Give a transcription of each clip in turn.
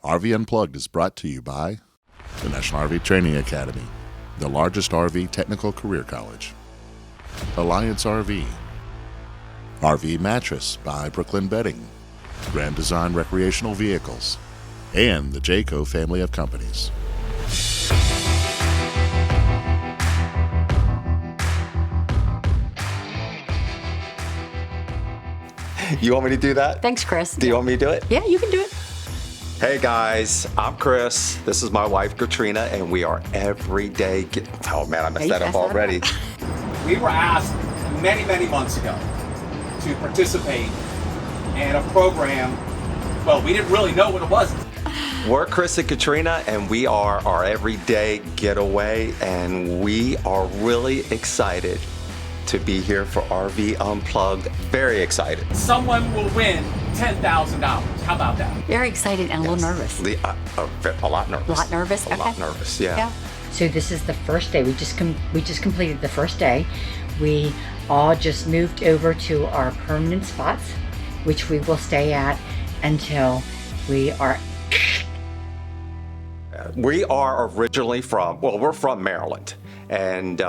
RV Unplugged is brought to you by the National RV Training Academy, the largest RV technical career college, Alliance RV, RV Mattress by Brooklyn Bedding, Grand Design Recreational Vehicles, and the Jayco family of companies. You want me to do that? Thanks, Chris. Do you want me to do it? Yeah, you can do it. Hey guys, I'm Chris. This is my wife, Katrina, and we are everyday. Oh man, I messed that up already. We were asked many months ago to participate in a program. Well, we didn't really know what it was. We're Chris and Katrina, and we are our everyday getaway, and we are really excited to be here for RV Unplugged. Very excited. Someone will win $10,000. How about that? Very excited and a little nervous. A lot nervous. A lot nervous? A lot nervous, yeah. So this is the first day. We just completed the first day. We all just moved over to our permanent spots, which we will stay at until we are. We are originally we're from Maryland, and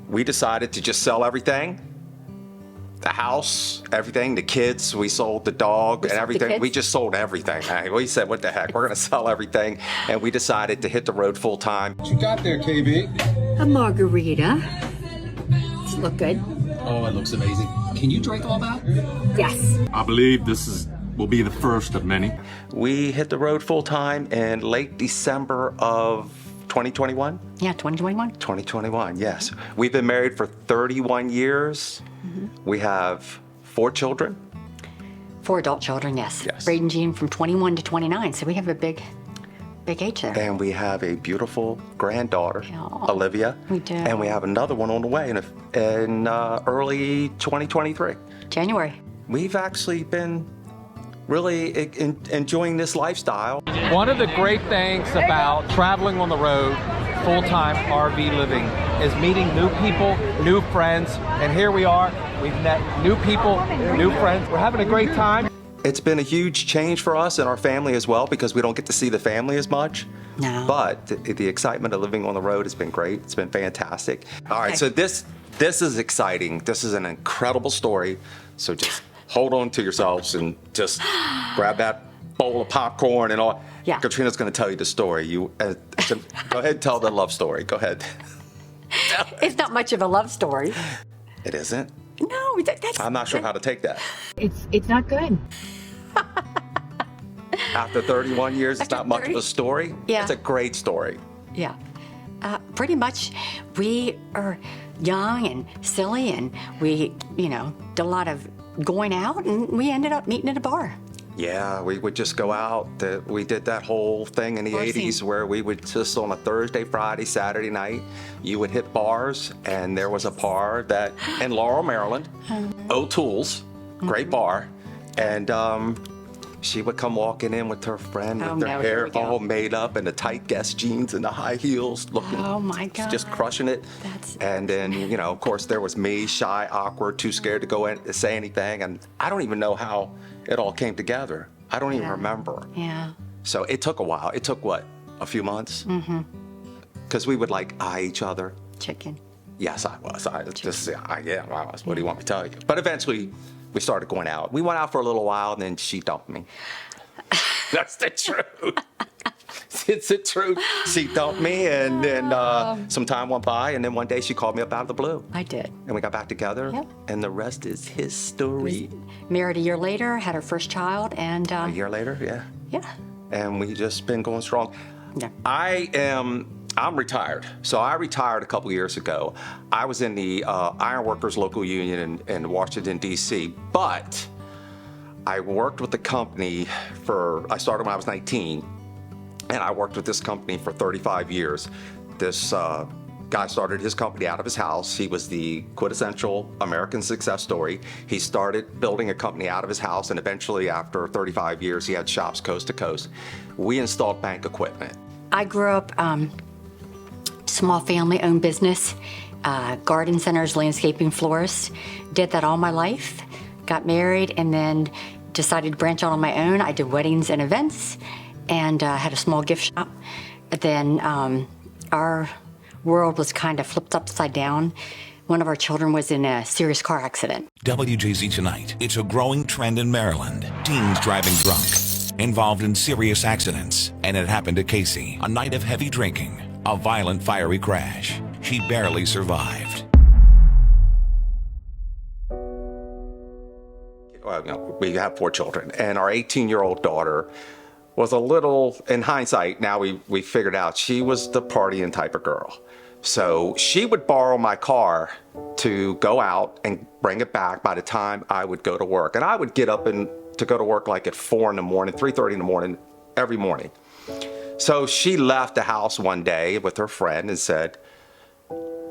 we decided to just sell everything. The house, everything, the kids, we sold the dog and everything. We just sold everything. We said, what the heck, we're gonna sell everything. And we decided to hit the road full time. What you got there, KB? A margarita. Does it look good? Oh, it looks amazing. Can you drink all that? Yes. I believe this will be the first of many. We hit the road full time in late December of 2021? Yeah, 2021. 2021, yes. We've been married for 31 years. Mm-hmm. We have 4 children. 4 adult children, yes. Yes. Ranging Jean from 21 to 29, so we have a big age there. And we have a beautiful granddaughter, Olivia. We do. And we have another one on the way in early 2023. January. We've actually been really enjoying this lifestyle. One of the great things about traveling on the road, full-time RV living, is meeting new people, new friends, and here we are. We've met new people, new friends. We're having a great time. It's been a huge change for us and our family as well, because we don't get to see the family as much. No. But the excitement of living on the road has been great. It's been fantastic. All right, so this is exciting. This is an incredible story. So just hold on to yourselves and just grab that bowl of popcorn and all. Yeah. Katrina's going to tell you the story. Go ahead and tell the love story. Go ahead. It's not much of a love story. It isn't? No, that's. I'm not sure how to take that. It's not good. After 31 years, it's After not much of 30? a story. Yeah. It's a great story. Yeah. Pretty much, we are young and silly, and we, did a lot of going out, and we ended up meeting at a bar. Yeah, we would just go out. We did that whole thing in the Bar 80s scene. where we would just on a Thursday, Friday, Saturday night, you would hit bars, and there was a bar that in Laurel, Maryland, O'Toole's, great bar, and she would come walking in with her friend with her hair all made up and the tight Guess jeans and the high heels, looking, Oh my God. just crushing it. And then, of course, there was me, shy, awkward, too scared to go in to say anything, and I don't even know how it all came together. I don't even remember. Yeah. So it took a while. It took what, a few months? Mm-hmm. Because we would eye each other. Chicken. Yes, I was. I was. What do you want me to tell you? But eventually, we started going out. We went out for a little while, and then she dumped me. That's the truth. It's the truth. She dumped me, and then some time went by, and then one day she called me up out of the blue. I did. And we got back together, Yep. and the rest is history. Married a year later, had our first child, and A year later, yeah. yeah. And we just been going strong. Yeah. I'm retired. So I retired a couple years ago. I was in the Ironworkers Local Union in Washington, D.C., but I worked with the company I started when I was 19, and I worked with this company for 35 years. This guy started his company out of his house. He was the quintessential American success story. He started building a company out of his house, and eventually, after 35 years, he had shops coast to coast. We installed bank equipment. I grew up small family-owned business, garden centers, landscaping, florist. Did that all my life. Got married, and then decided to branch out on my own. I did weddings and events, and had a small gift shop. Then our world was kind of flipped upside down. One of our children was in a serious car accident. WJZ Tonight. It's a growing trend in Maryland. Teens driving drunk, involved in serious accidents. And it happened to Casey. A night of heavy drinking, a violent fiery crash. She barely survived. Well, we have 4 children, and our 18-year-old daughter was a little, in hindsight, now we figured out she was the partying type of girl. So she would borrow my car to go out and bring it back by the time I would go to work. And I would get up to go to work like at 4 in the morning, 3:30 in the morning, every morning. So she left the house one day with her friend and said,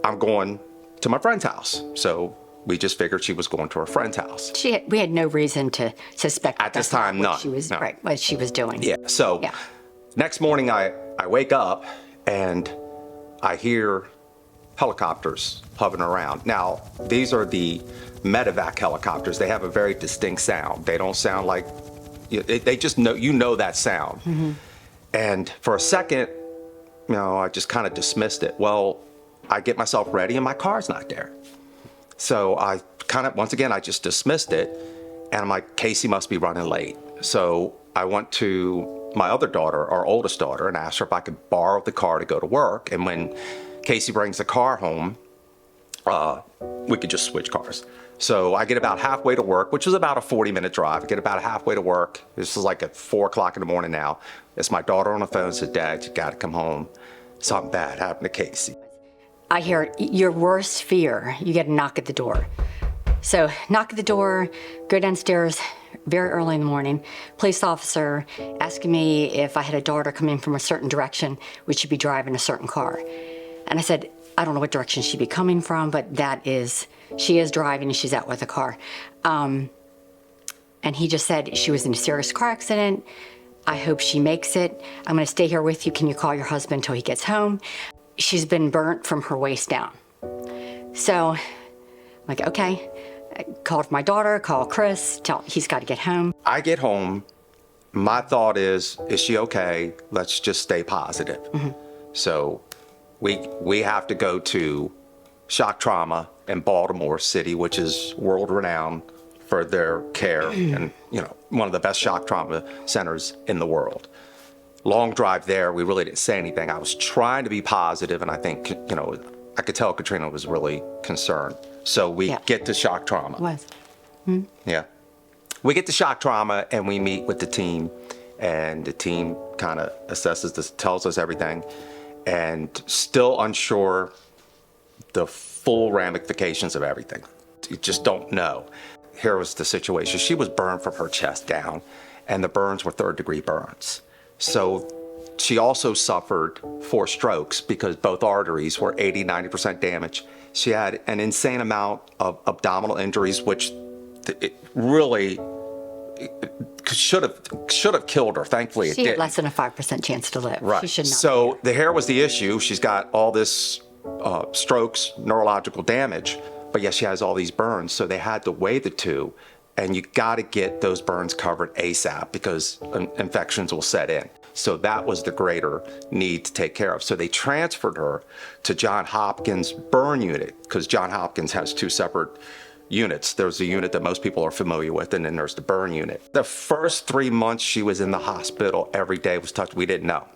I'm going to my friend's house. So we just figured she was going to her friend's house. We had no reason to suspect at this time, none. What she was doing. Yeah. So next morning I wake up and I hear helicopters hovering around. Now, these are the medevac helicopters. They have a very distinct sound. They don't sound like, they just know that sound. Mm-hmm. And for a second, I just kind of dismissed it. Well, I get myself ready and my car's not there. So I once again, I just dismissed it. And I'm like, Casey must be running late. So I went to my other daughter, our oldest daughter, and asked her if I could borrow the car to go to work. And when Casey brings the car home, we could just switch cars. So I get about halfway to work, which is about a 40-minute drive. I get about halfway to work. This is like at 4 o'clock in the morning now. It's my daughter on the phone, said, Dad, you got to come home. Something bad happened to Casey. I hear your worst fear, you get a knock at the door. So knock at the door, go downstairs very early in the morning, police officer asking me if I had a daughter coming from a certain direction, we should be driving a certain car. And I said, I don't know what direction she'd be coming from, but she is driving and she's out with a car. And he just said she was in a serious car accident. I hope she makes it. I'm gonna stay here with you. Can you call your husband until he gets home? She's been burnt from her waist down. So I'm like, okay. I called my daughter, called Chris, he's got to get home. I get home. My thought is she okay? Let's just stay positive. Mm-hmm. So we have to go to shock trauma in Baltimore City, which is world renowned for their care and, one of the best shock trauma centers in the world. Long drive there, we really didn't say anything. I was trying to be positive, and I think, I could tell Katrina was really concerned. So we get to shock trauma. Was. Hmm? Yeah. We get to shock trauma and we meet with the team, and the team kind of assesses this, tells us everything, and still unsure the full ramifications of everything. You just don't know. Here was the situation. She was burned from her chest down, and the burns were 3rd-degree burns. So she also suffered 4 strokes because both arteries were 80-90% damaged. She had an insane amount of abdominal injuries, which it really should have killed her. Thankfully, it didn't. She had less than a 5% chance to live. Right. She should not. So the hair was the issue. She's got all this strokes, neurological damage, but yes, she has all these burns. So they had to weigh the two, and you got to get those burns covered ASAP because infections will set in. So that was the greater need to take care of. So they transferred her to Johns Hopkins burn unit because Johns Hopkins has 2 separate units. There's a unit that most people are familiar with, and then there's the burn unit. The first 3 months she was in the hospital, every day was touched. We didn't know.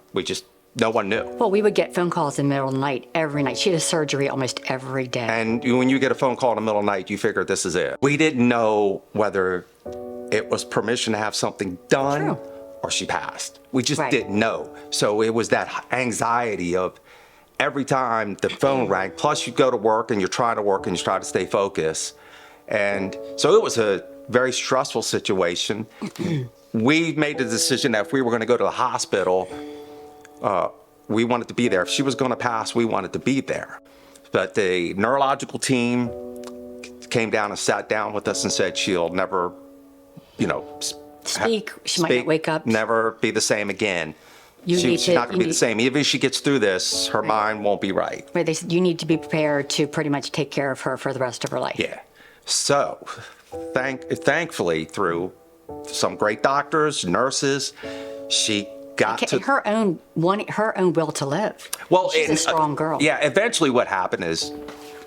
No one knew. Well, we would get phone calls in the middle of the night, every night. She had a surgery almost every day. And when you get a phone call in the middle of the night, you figure this is it. We didn't know whether it was permission to have something done. True. Or she passed. We just didn't know. So it was that anxiety of every time the phone rang, plus you go to work and you're trying to work and you try to stay focused. And so it was a very stressful situation. We made the decision that if we were gonna go to the hospital, we wanted to be there. If she was gonna pass, we wanted to be there. But the neurological team came down and sat down with us and said she'll never, speak. She might not wake up. Never be the same again. She's not going to be the same. Even if she gets through this, her mind won't be right. Right. They said you need to be prepared to pretty much take care of her for the rest of her life. Yeah. So, thankfully, through some great doctors, nurses, she got to her own will to live. Well, she's a strong girl. Yeah, eventually what happened is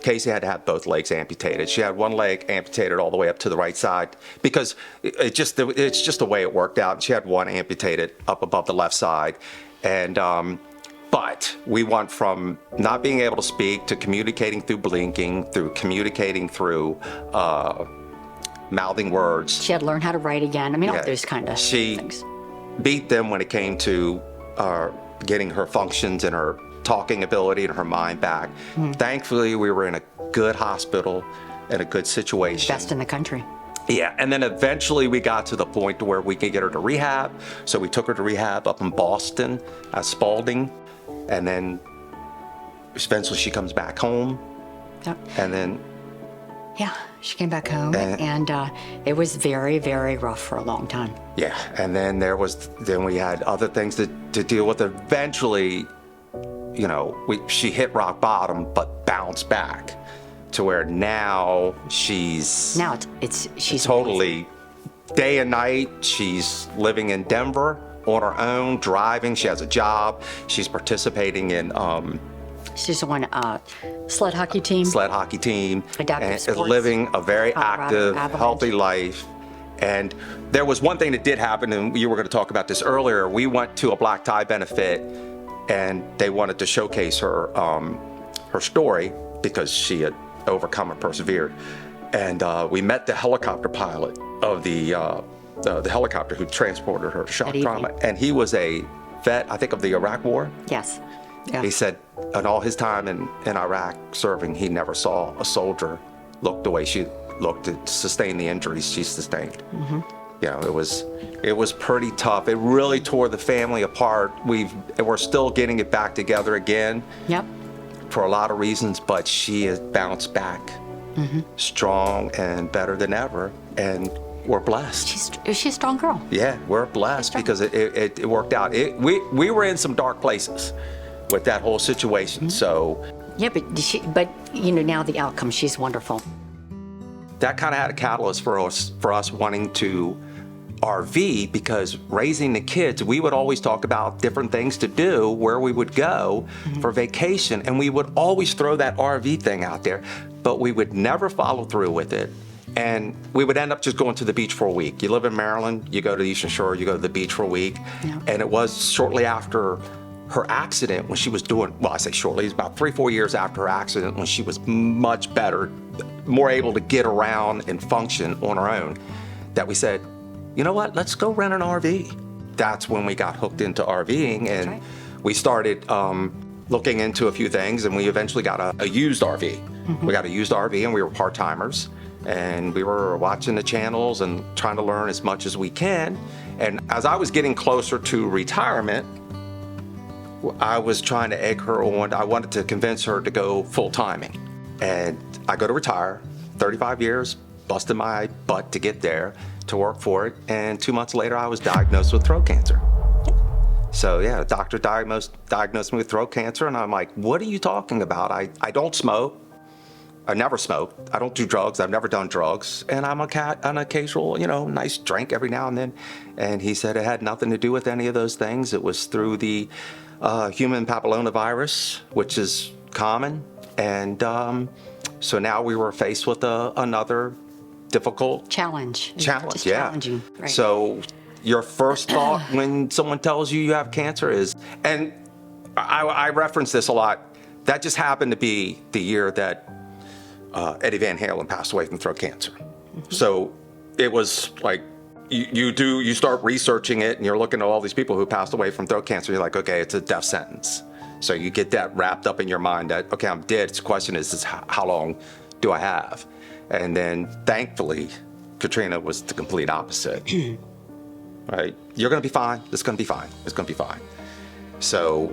Casey had to have both legs amputated. She had one leg amputated all the way up to the right side because it's just the way it worked out. She had one amputated up above the left side. And but we went from not being able to speak to communicating through blinking, through communicating through mouthing words. She had to learn how to write again. I mean, all those kind of things. She beat them when it came to getting her functions and her talking ability and her mind back. Thankfully, we were in a good hospital in a good situation. Best in the country. Yeah, and then eventually we got to the point where we could get her to rehab. So we took her to rehab up in Boston at Spalding, and then eventually she comes back home. Yep. And then yeah, she came back home, and it was very, very rough for a long time. Yeah, and then we had other things to deal with. Eventually, you know, she hit rock bottom, but bounced back to where now she's totally day and night. She's living in Denver on her own, driving. She has a job. She's participating in she's on sled hockey team. And is living a very active, healthy life. And there was one thing that did happen, and you were going to talk about this earlier. We went to a black tie benefit, and they wanted to showcase her her story because she had overcome and persevered. And we met the helicopter pilot of the helicopter who transported her to shock trauma, and he was a vet, I think, of the Iraq War. Yes. Yeah. He said in all his time in Iraq serving, he never saw a soldier look the way she looked to sustain the injuries she sustained. You know, it was pretty tough. It really tore the family apart. We're still getting it back together again. Yep. For a lot of reasons, but she has bounced back strong and better than ever, and we're blessed. She's a strong girl. Yeah, we're blessed because it worked out. We were in some dark places with that whole situation. So yeah, but you know, now the outcome, she's wonderful. That kind of had a catalyst for us wanting to RV, because raising the kids, we would always talk about different things to do, where we would go for vacation, and we would always throw that RV thing out there, but we would never follow through with it. And we would end up just going to the beach for a week. You live in Maryland, you go to the Eastern Shore, you go to the beach for a week. Yeah. And it was shortly after her accident, when she was doing, well, I say shortly, it's about 3-4 years after her accident, when she was much better, more able to get around and function on her own, that we said, you know what, let's go rent an RV. That's when we got hooked into RVing, and we started looking into a few things, and we eventually got a used RV. We got a used RV, and we were part-timers, and we were watching the channels and trying to learn as much as we can. And as I was getting closer to retirement, I was trying to egg her on. I wanted to convince her to go full-timing. And I go to retire, 35 years, busted my butt to get there, to work for it, and 2 months later I was diagnosed with throat cancer. So yeah, the doctor diagnosed me with throat cancer, and I'm like, what are you talking about? I don't smoke. I never smoked. I don't do drugs. I've never done drugs. And I'm an occasional, you know, nice drink every now and then. And he said it had nothing to do with any of those things. It was through the human papillomavirus, which is common. And so now we were faced with another difficult challenge. Yeah. Challenging. Right. So your first thought when someone tells you have cancer is, and I reference this a lot, that just happened to be the year that Eddie Van Halen passed away from throat cancer. So it was like, you start researching it, and you're looking at all these people who passed away from throat cancer. You're like, okay, it's a death sentence. So you get that wrapped up in your mind that, okay, I'm dead. The question is how long do I have? And then thankfully, Katrina was the complete opposite. Right? You're going to be fine. It's going to be fine. It's going to be fine. So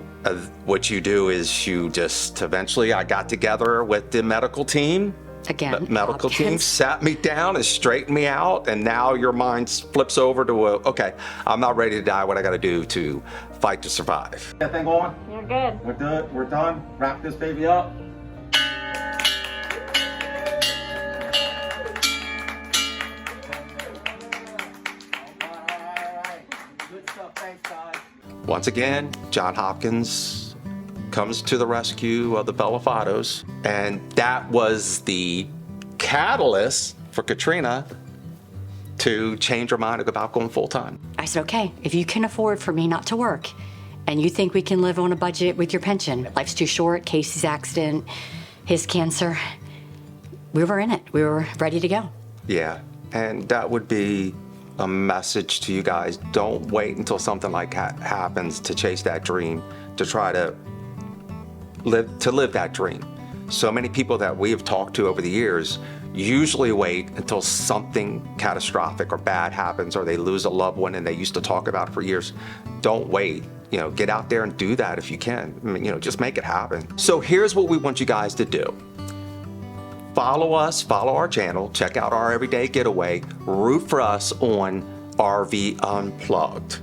what you do is you just eventually, I got together with the medical team. Again, the medical team sat me down and straightened me out, and now your mind flips over to, okay, I'm not ready to die. What I got to do to fight to survive. That thing going? You're good. We're good. We're done. Wrap this baby up. once again, John Hopkins comes to the rescue of the Bellafatos, and that was the catalyst for Katrina to change her mind about going full-time. I said, okay, if you can afford for me not to work and you think we can live on a budget with your pension, life's too short, Casey's accident, his cancer, we were in it. We were ready to go. Yeah, and that would be a message to you guys. Don't wait until something like that happens to chase that dream, to try to live that dream. So many people that we have talked to over the years usually wait until something catastrophic or bad happens, or they lose a loved one and they used to talk about it for years. Don't wait. Get out there and do that if you can. I mean, just make it happen. So here's what we want you guys to do. Follow us, follow our channel, check out our everyday getaway, root for us on RV Unplugged.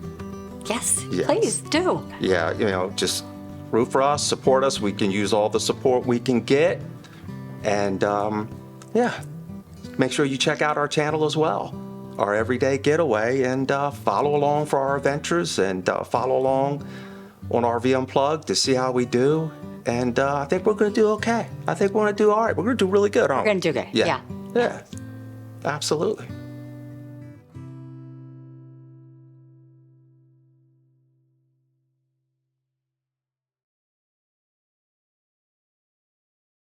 Yes, please do. Yeah, just root for us, support us. We can use all the support we can get. And make sure you check out our channel as well, our everyday getaway, and follow along for our adventures, and follow along on RV Unplugged to see how we do. And I think we're going to do okay. I think we're going to do all right. We're going to do really good, aren't we? We're going to do good. Yeah. Yeah, absolutely.